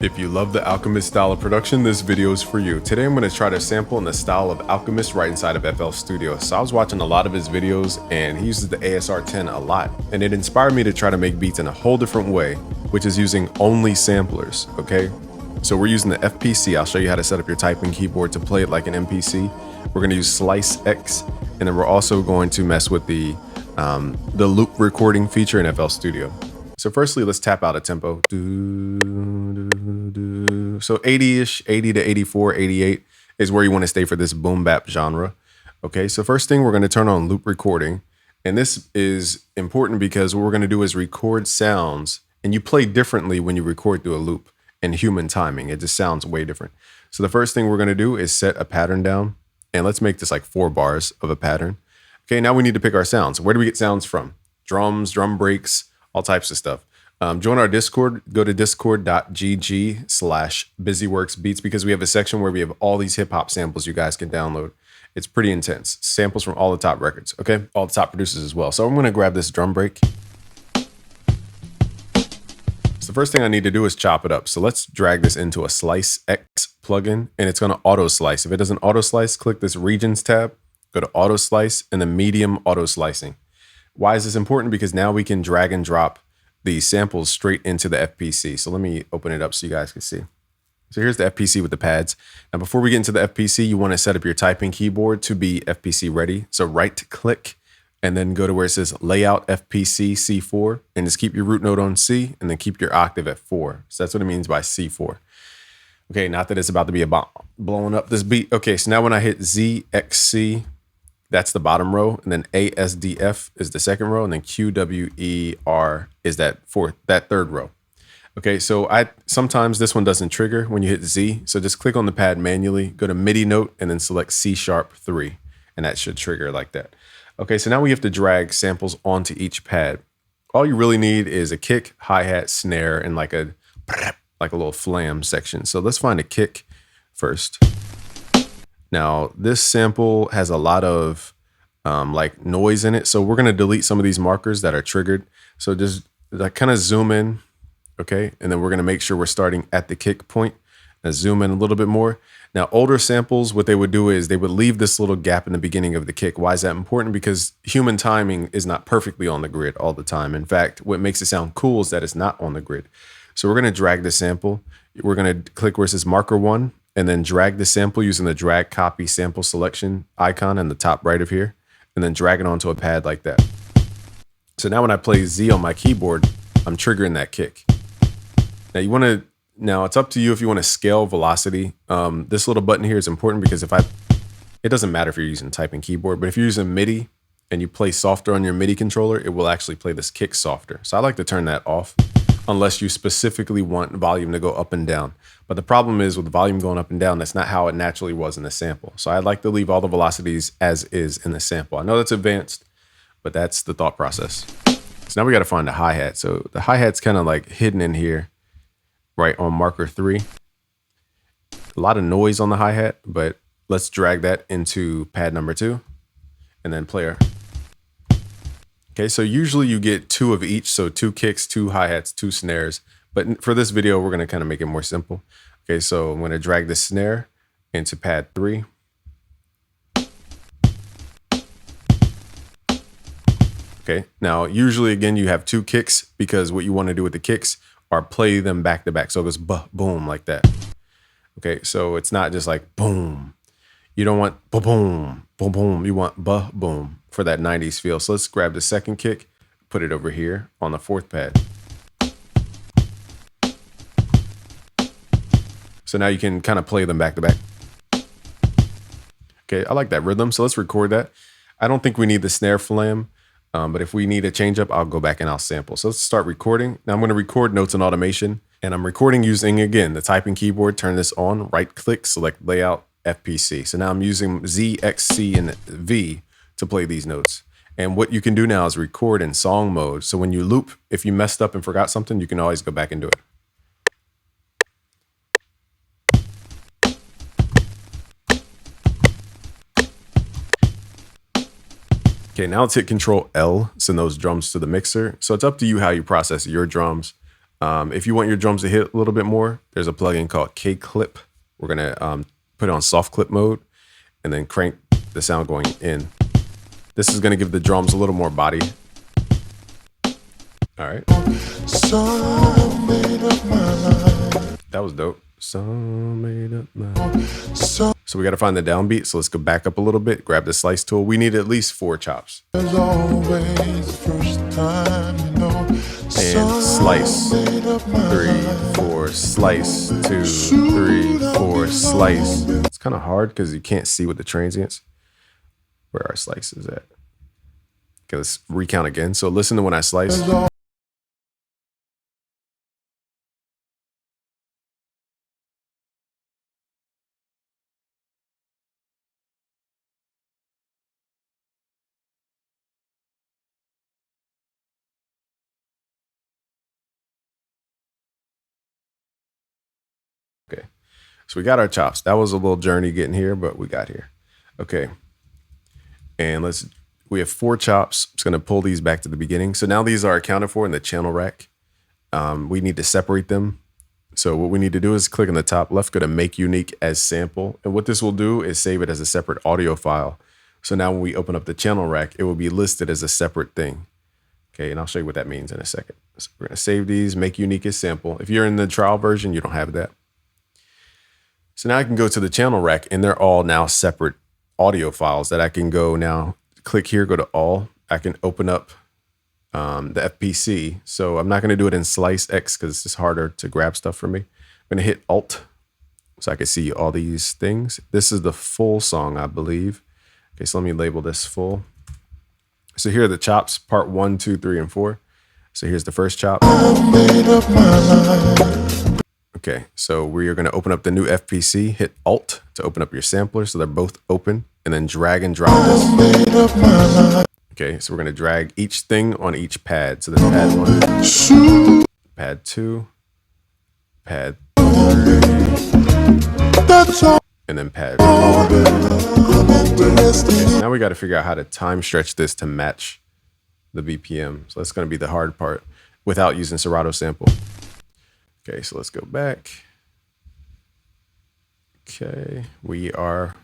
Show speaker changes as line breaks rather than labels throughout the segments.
If you love the Alchemist style of production, this video is for you. Today I'm going to try to sample in the style of Alchemist right inside of FL Studio. So I was watching a lot of his videos and he uses the ASR10 a lot. And it inspired me to try to make beats in a whole different way, which is using only samplers, okay? So we're using the FPC. I'll show you how to set up your typing keyboard to play it like an MPC. We're going to use Slice X, and then we're also going to mess with the loop recording feature in FL Studio. So firstly, let's tap out a tempo. So 80-ish, 80 to 84, 88 is where you want to stay for this boom bap genre. Okay, so first thing, we're going to turn on loop recording. And this is important because what we're going to do is record sounds, and you play differently when you record through a loop and human timing. It just sounds way different. So the first thing we're going to do is set a pattern down, and let's make this like 4 bars of a pattern. Okay, now we need to pick our sounds. Where do we get sounds from? Drums, drum breaks, all types of stuff. Join our Discord. Go to discord.gg/busyworksbeats because we have a section where we have all these hip hop samples you guys can download. It's pretty intense. Samples from all the top records, okay? All the top producers as well. So I'm gonna grab this drum break. So the first thing I need to do is chop it up. So let's drag this into a Slice X plugin, and it's gonna auto slice. If it doesn't auto slice, click this regions tab, go to auto slice and then medium auto slicing. Why is this important? Because now we can drag and drop the samples straight into the FPC. So let me open it up so you guys can see. So here's the FPC with the pads. Now, before we get into the FPC, you want to set up your typing keyboard to be FPC ready. So right click and then go to where it says layout FPC C4 and just keep your root node on C and then keep your octave at 4. So that's what it means by C4. Okay, not that it's about to be blowing up this beat. Okay, so now when I hit ZXC, that's the bottom row, and then ASDF is the second row, and then QWER is that third row. Okay, so sometimes this one doesn't trigger when you hit Z, so just click on the pad manually, go to MIDI note, and then select C#3, and that should trigger like that. Okay, so now we have to drag samples onto each pad. All you really need is a kick, hi-hat, snare, and like a little flam section. So let's find a kick first. Now, this sample has a lot of like noise in it. So we're going to delete some of these markers that are triggered. So just like kind of zoom in. Okay. And then we're going to make sure we're starting at the kick point and zoom in a little bit more. Now, older samples, what they would do is they would leave this little gap in the beginning of the kick. Why is that important? Because human timing is not perfectly on the grid all the time. In fact, what makes it sound cool is that it's not on the grid. So we're going to drag the sample. We're going to click where it says marker 1. And then drag the sample using the drag copy sample selection icon in the top right of here, and then drag it onto a pad like that. So now when I play Z on my keyboard, I'm triggering that kick. Now it's up to you if you want to scale velocity. This little button here is important because it doesn't matter if you're using typing keyboard, but if you're using MIDI and you play softer on your MIDI controller, it will actually play this kick softer. So I like to turn that off unless you specifically want volume to go up and down. But the problem is with the volume going up and down, that's not how it naturally was in the sample. So I'd like to leave all the velocities as is in the sample. I know that's advanced, but that's the thought process. So now we got to find the hi-hat. So the hi-hat's kind of like hidden in here, right on marker 3. A lot of noise on the hi-hat, but let's drag that into pad number 2 and then player. Okay, so usually you get 2 of each. So 2 kicks, 2 hi-hats, 2 snares. But for this video, we're going to kind of make it more simple. Okay, so I'm going to drag the snare into pad 3. Okay, now usually, again, you have 2 kicks because what you want to do with the kicks are play them back to back. So it goes boom like that. Okay, so it's not just like boom. You don't want boom, boom, boom. You want boom for that 90s feel. So let's grab the second kick, put it over here on the 4th pad. So now you can kind of play them back to back. Okay, I like that rhythm. So let's record that. I don't think we need the snare flam, but if we need a change up, I'll go back and I'll sample. So let's start recording. Now I'm going to record notes and automation, and I'm recording using, again, the typing keyboard. Turn this on, right click, select layout FPC. So now I'm using Z, X, C, and V to play these notes. And what you can do now is record in song mode. So when you loop, if you messed up and forgot something, you can always go back and do it. Okay, now let's hit Control L, send those drums to the mixer. So it's up to you how you process your drums. If you want your drums to hit a little bit more, there's a plugin called K-Clip. We're gonna put it on soft clip mode and then crank the sound going in. This is gonna give the drums a little more body. All right. That was dope. So we got to find the downbeat. So let's go back up a little bit. Grab the slice tool. We need at least 4 chops. And slice. 3, 4, slice. 2, 3, 4, slice. It's kind of hard because you can't see what the transients. Where our slice is at. Okay, let's recount again. So listen to when I slice. Okay, so we got our chops. That was a little journey getting here, but we got here. Okay, and we have 4 chops. I'm just gonna pull these back to the beginning. So now these are accounted for in the channel rack. We need to separate them. So what we need to do is click on the top left, go to make unique as sample. And what this will do is save it as a separate audio file. So now when we open up the channel rack, it will be listed as a separate thing. Okay, and I'll show you what that means in a second. So we're gonna save these, make unique as sample. If you're in the trial version, you don't have that. So now I can go to the channel rack and they're all now separate audio files that I can go now, click here, go to all. I can open up the FPC. So I'm not going to do it in Slice X because it's just harder to grab stuff for me. I'm going to hit Alt so I can see all these things. This is the full song, I believe. Okay, so let me label this full. So here are the chops, part 1, 2, 3, and 4. So here's the first chop. Okay, so we are going to open up the new FPC, hit Alt to open up your sampler so they're both open, and then drag and drop this. Okay, so we're going to drag each thing on each pad. So there's pad 1, pad 2, pad 3, and then pad 4. Okay, so now we got to figure out how to time stretch this to match the BPM. So that's going to be the hard part without using Serato sample. Okay, so let's go back. Okay, we are.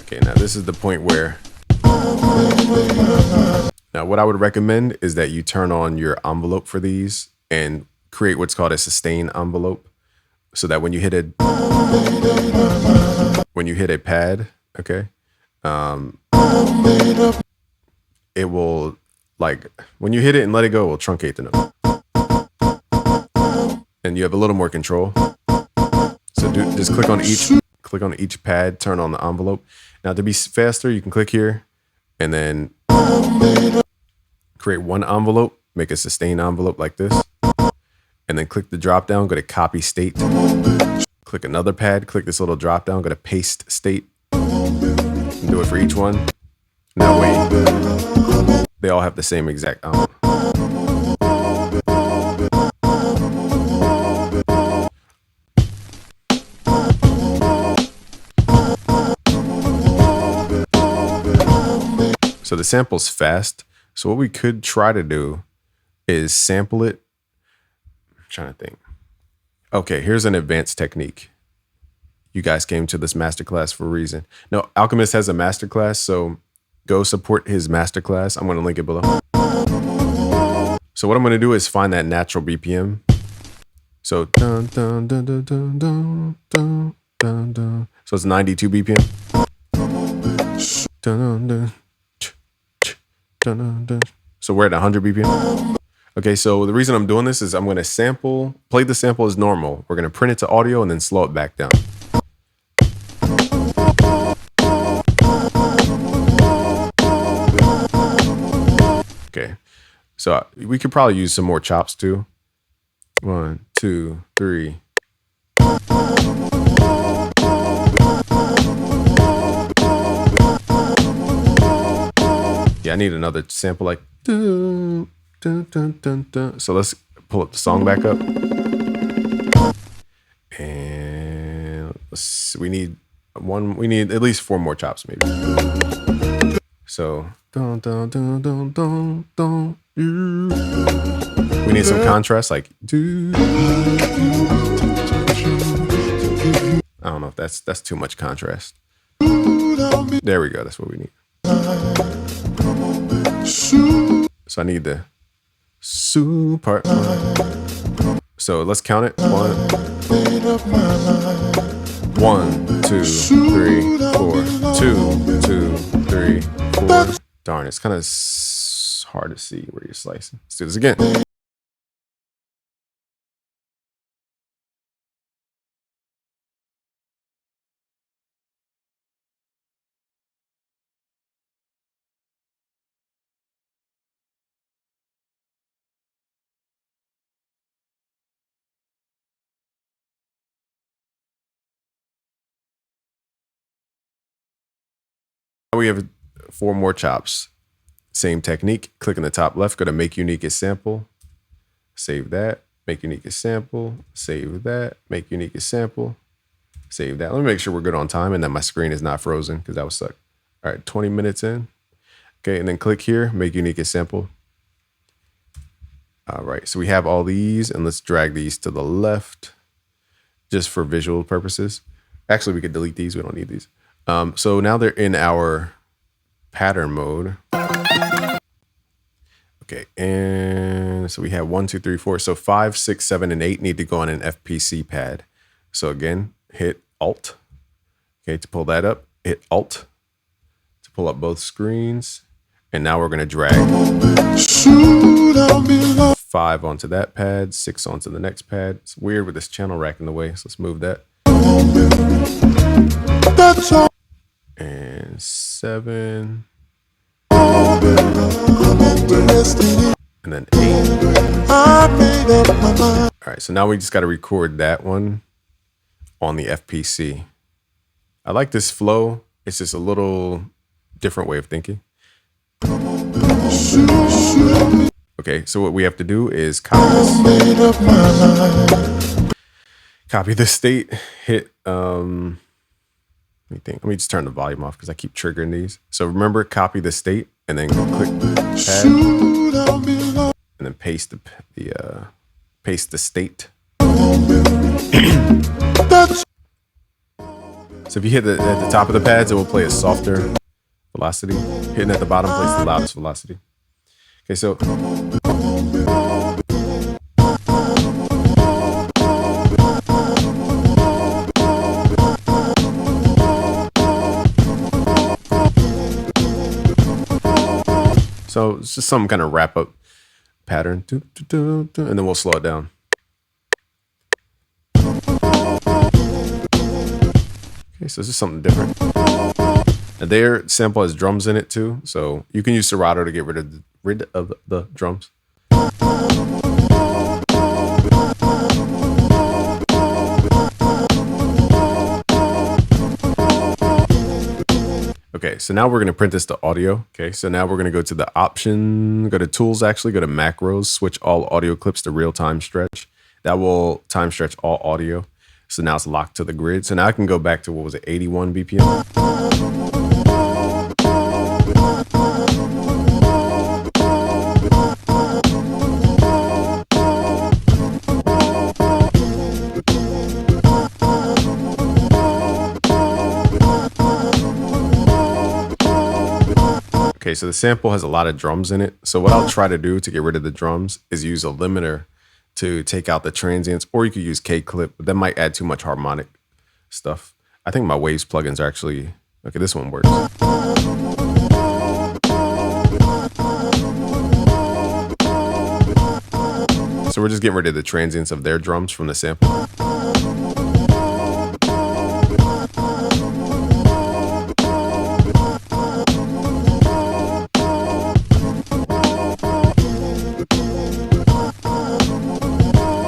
Okay, now this is the point where. Now, what I would recommend is that you turn on your envelope for these and create what's called a sustain envelope, so that when you hit a pad, okay, it will, like, when you hit it and let it go, it will truncate the note. And you have a little more control. So just click on each pad, turn on the envelope. Now to be faster, you can click here and then create one envelope, make a sustain envelope like this. And then click the drop down, go to copy state. Click another pad, click this little drop down, go to paste state. And do it for each one. And that way, they all have the same exact envelope. So the sample's fast. So what we could try to do is sample it. I'm trying to think. Okay, here's an advanced technique. You guys came to this masterclass for a reason. No, Alchemist has a masterclass, so go support his masterclass. I'm going to link it below. So what I'm going to do is find that natural BPM. So dun, dun, dun, dun, dun, dun, dun, dun, dun. So it's 92 BPM. Dun, dun, dun. So we're at 100 BPM. Okay, so the reason I'm doing this is I'm going to play the sample as normal. We're going to print it to audio and then slow it back down. Okay, so we could probably use some more chops too. 1, 2, 3. Yeah, I need another sample like dun, dun, dun, dun, dun. So let's pull up the song back up. And we need at least 4 more chops maybe. So dun, dun, dun, dun, dun, dun, We need some contrast, like I don't know if that's too much contrast. There we go. That's what we need. So I need the su part. So let's count it. 1, 2, 3, 4. 2, 2, 3, 4. Darn, it's kind of hard to see where you're slicing. Let's do this again. We have 4 more chops. Same technique. Click in the top left. Go to make unique as sample. Save that. Make unique as sample. Save that. Make unique as sample. Save that. Let me make sure we're good on time and that my screen is not frozen because that would suck. All right, 20 minutes in. Okay, and then click here. Make unique as sample. All right, so we have all these, and let's drag these to the left just for visual purposes. Actually, we could delete these. We don't need these. So now they're in our pattern mode. Okay, and so we have 1, 2, 3, 4. So 5, 6, 7, and 8 need to go on an FPC pad. So again, hit Alt. Okay, to pull that up, hit Alt to pull up both screens. And now we're gonna drag 5 onto that pad, 6 onto the next pad. It's weird with this channel rack in the way, so let's move that. And 7. And then 8. All right, so now we just got to record that one on the FPC. I like this flow. It's just a little different way of thinking. Okay, so what we have to do is copy this. Copy the state, hit, let me just turn the volume off because I keep triggering these. So remember, copy the state and then click pad and then paste the state. So if you hit at the top of the pads, it will play a softer velocity. Hitting at the bottom plays the loudest velocity. Okay, so it's just some kind of wrap up pattern, and then we'll slow it down. Okay, so this is something different. And their sample has drums in it too, so you can use Serato to get rid of the drums. Okay, so now we're going to print this to audio. Okay, so now we're going to go to the option, go to tools, actually go to macros, switch all audio clips to real time stretch. That will time stretch all audio. So now it's locked to the grid. So now I can go back to, what was it, 81 BPM? Okay, so the sample has a lot of drums in it. So what I'll try to do to get rid of the drums is use a limiter to take out the transients, or you could use K-clip, but that might add too much harmonic stuff. I think my Waves plugins are actually, okay, this one works. So we're just getting rid of the transients of their drums from the sample.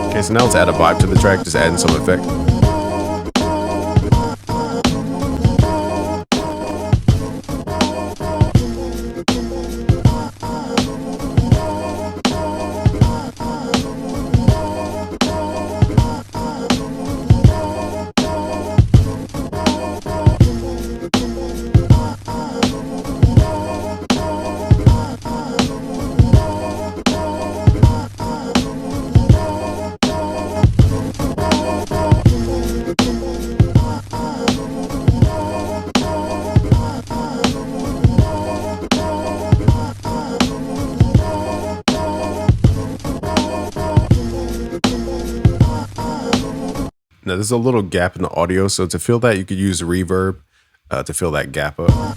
Okay, so now let's add a vibe to the track, just adding some effect. Now there's a little gap in the audio, so to fill that, you could use reverb to fill that gap up.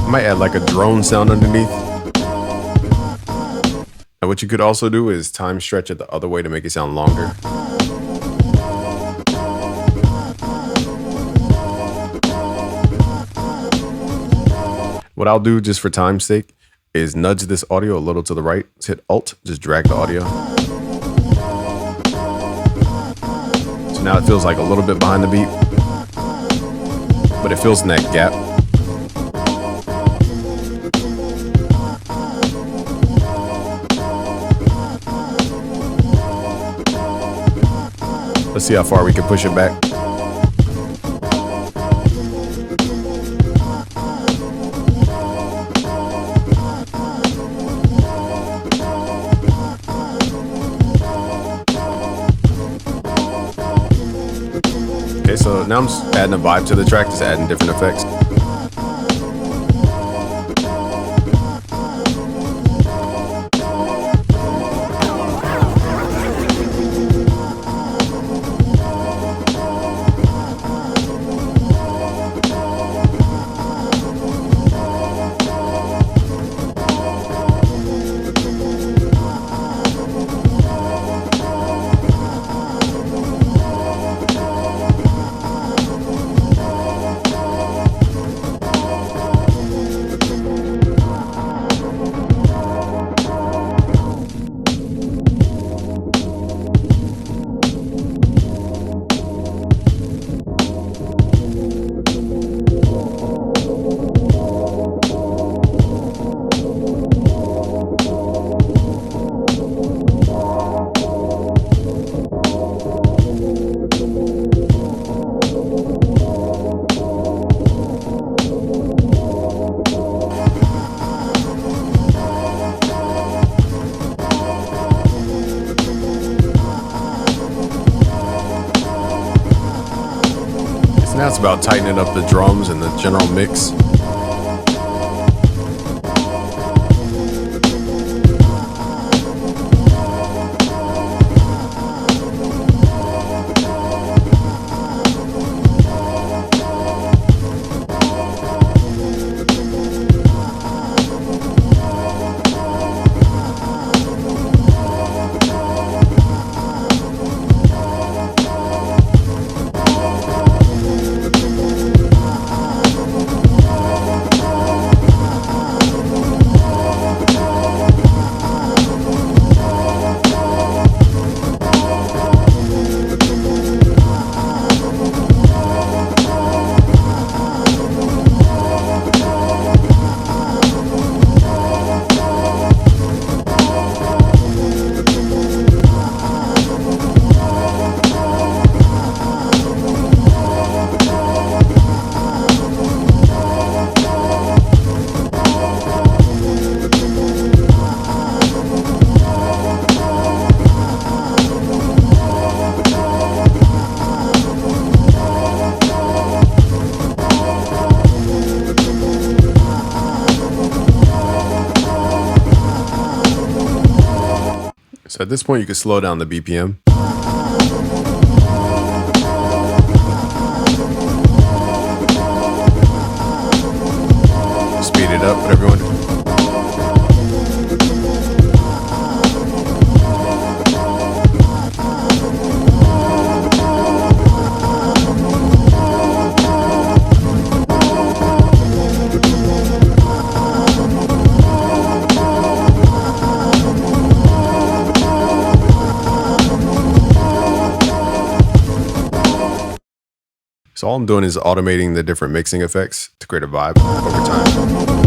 Might add like a drone sound underneath. And what you could also do is time stretch it the other way to make it sound longer. What I'll do just for time's sake is nudge this audio a little to the right. Let's hit Alt, just drag the audio. So now it feels like a little bit behind the beat, but it fills in that gap. Let's see how far we can push it back. Okay, so now I'm just adding a vibe to the track, just adding different effects. Now it's about tightening up the drums and the general mix. So at this point, you can slow down the BPM. Speed it up, whatever you want to do. So all I'm doing is automating the different mixing effects to create a vibe over time.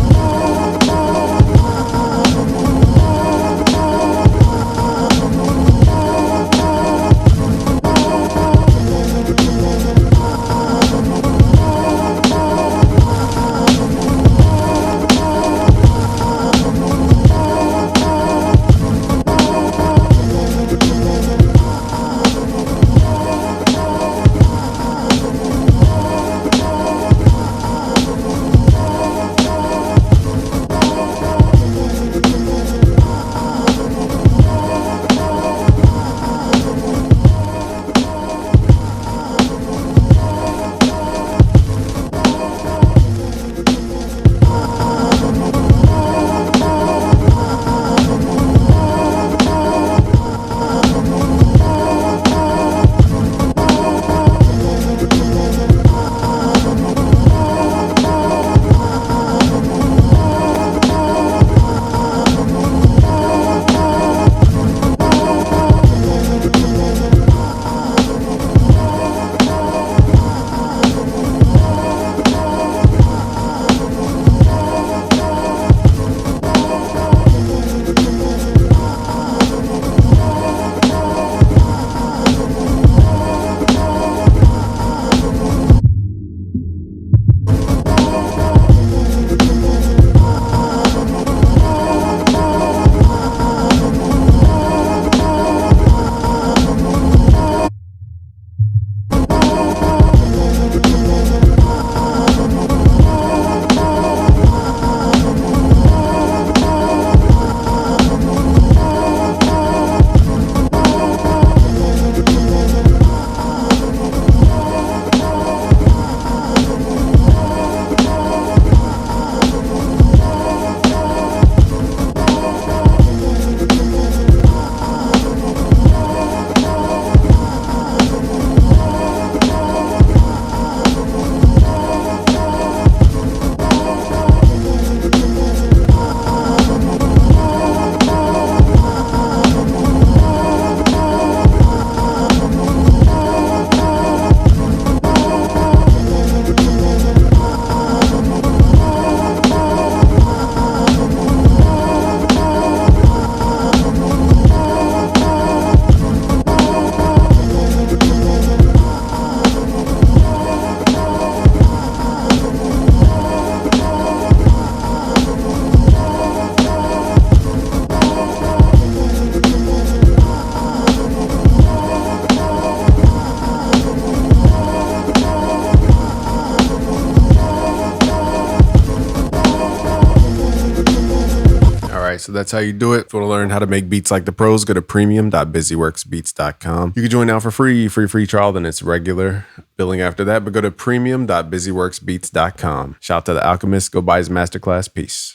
right, so that's how you do it. If you want to learn how to make beats like the pros, go to premium.busyworksbeats.com. You can join now for free trial, then it's regular billing after that, but go to premium.busyworksbeats.com. Shout out to the Alchemist. Go buy his masterclass. Peace.